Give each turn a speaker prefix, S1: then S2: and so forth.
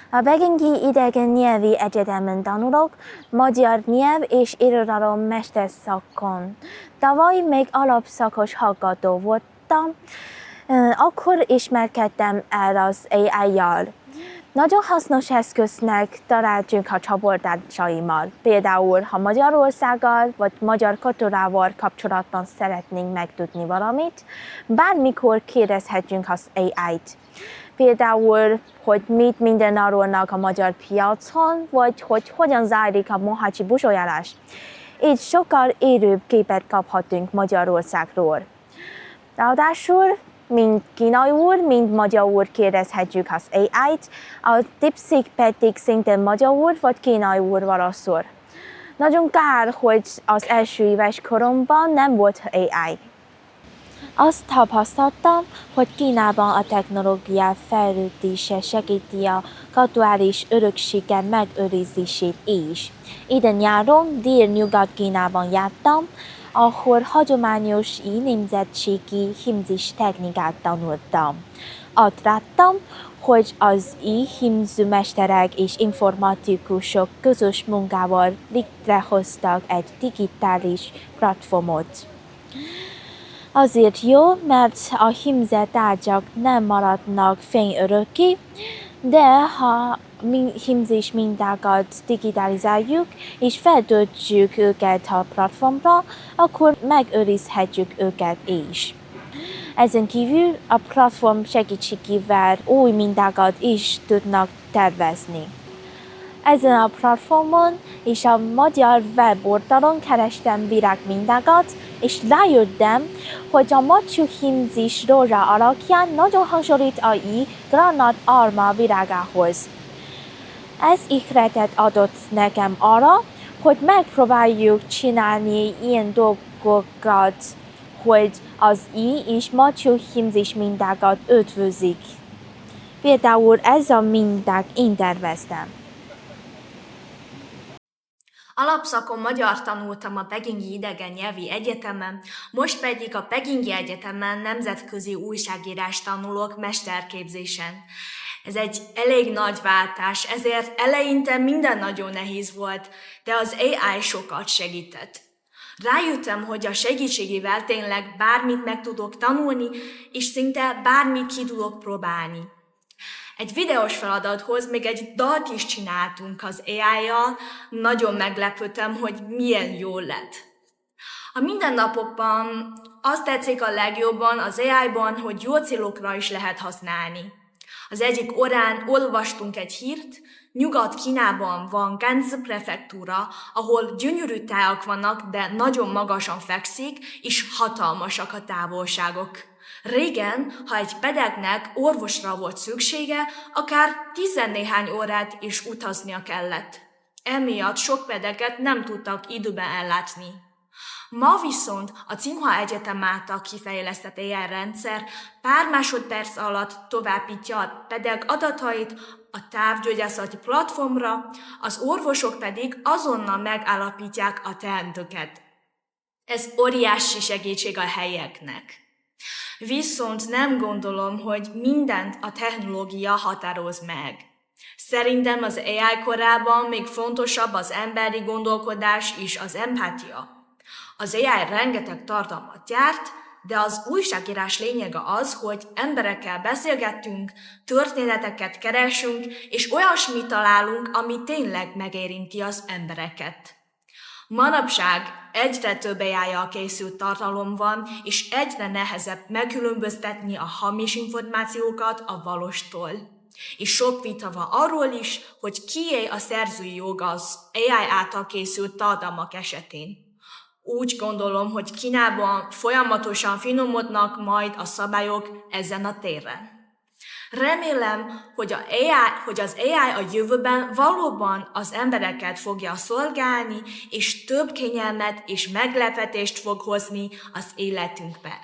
S1: A Begingi Idegen Nyelvi Egyetemen tanulok, magyar nyelv és irodalom mesterszakon. Tavaly még alapszakos hallgató voltam, akkor ismerkedtem el az AI-jal. Nagyon hasznos eszköznek találtunk a csoporttársaimmal. Például, ha Magyarországgal vagy magyar kultúrával kapcsolatban szeretnénk megtudni valamit, bármikor kérdezhetünk az AI-t. Például, hogy mit minden árulnak a magyar piacon, vagy hogy hogyan zajlik a mohácsi buszojárás. Így sokkal élőbb képet kaphatunk Magyarországról. Ráadásul, mind kínai úr, mind magyar úr kérdezhetjük az AI-t, a DeepSeek pedig szintén magyar úr vagy kínai úr válaszol. Nagyon kár, hogy az első éves koromban nem volt AI. Azt tapasztaltam, hogy Kínában a technológia fejlődése segíti a kulturális öröksége megőrzését is. Idén nyáron Dél-Nyugat-Kínában jártam, ahol hagyományos nemzetségi hímzés technikát tanultam. Ott láttam, hogy az hímzőmesterek és informatikusok közös munkával létrehoztak egy digitális platformot. Azért jó, mert a hímzett tárgyak nem maradnak fennörökké, de ha hímzés mintákat digitalizáljuk és feltöltjük őket a platformra, akkor megőrizhetjük őket is. Ezen kívül a platform segítségével új mintákat is tudnak tervezni. Ezen a platformon és a magyar weboldalon kerestem virágmintákat, és rájöttem, hogy a macsú hímzés rózsa alakján nagyon hasonlít a granát alma virágához. Ez ihletet adott nekem arra, hogy megpróbáljuk csinálni ilyen dolgokat, hogy az és macsú hímzés mintákat ötvözik. Például ez a minták én terveztem.
S2: Alapszakon magyar tanultam a Pekingi Idegen Nyelvi Egyetemen, most pedig a Pekingi Egyetemen nemzetközi újságírást tanulok mesterképzésen. Ez egy elég nagy váltás, ezért eleinte minden nagyon nehéz volt, de az AI sokat segített. Rájöttem, hogy a segítségével tényleg bármit meg tudok tanulni, és szinte bármit ki tudok próbálni. Egy videós feladathoz még egy dalt is csináltunk az AI-jal, nagyon meglepődtem, hogy milyen jól lett. A mindennapokban azt tetszik a legjobban az AI-ban, hogy jó célokra is lehet használni. Az egyik órán olvastunk egy hírt, Nyugat-Kínában van Ganzi prefektúra, ahol gyönyörű tájak vannak, de nagyon magasan fekszik, és hatalmasak a távolságok. Régen, ha egy pedagógusnak orvosra volt szüksége, akár 14 órát is utaznia kellett. Emiatt sok pedagógust nem tudtak időben ellátni. Ma viszont a Tsinghua Egyetem által kifejlesztett AI rendszer pár másodperc alatt továbbítja a pedagógus adatait a távgyógyászati platformra, az orvosok pedig azonnal megállapítják a teendőket. Ez óriási segítség a helyieknek. Viszont nem gondolom, hogy mindent a technológia határoz meg. Szerintem az AI korában még fontosabb az emberi gondolkodás és az empátia. Az AI rengeteg tartalmat gyárt, de az újságírás lényege az, hogy emberekkel beszélgetünk, történeteket keresünk, és olyasmit találunk, ami tényleg megérinti az embereket. Manapság egyre több AI-jal készült tartalom van, és egyre nehezebb megkülönböztetni a hamis információkat a valóstól. És sok vita van arról is, hogy kié a szerzői joga az AI által készült tartalmak esetén. Úgy gondolom, hogy Kínában folyamatosan finomodnak majd a szabályok ezen a téren. Remélem, hogy az AI a jövőben valóban az embereket fogja szolgálni, és több kényelmet és meglepetést fog hozni az életünkbe.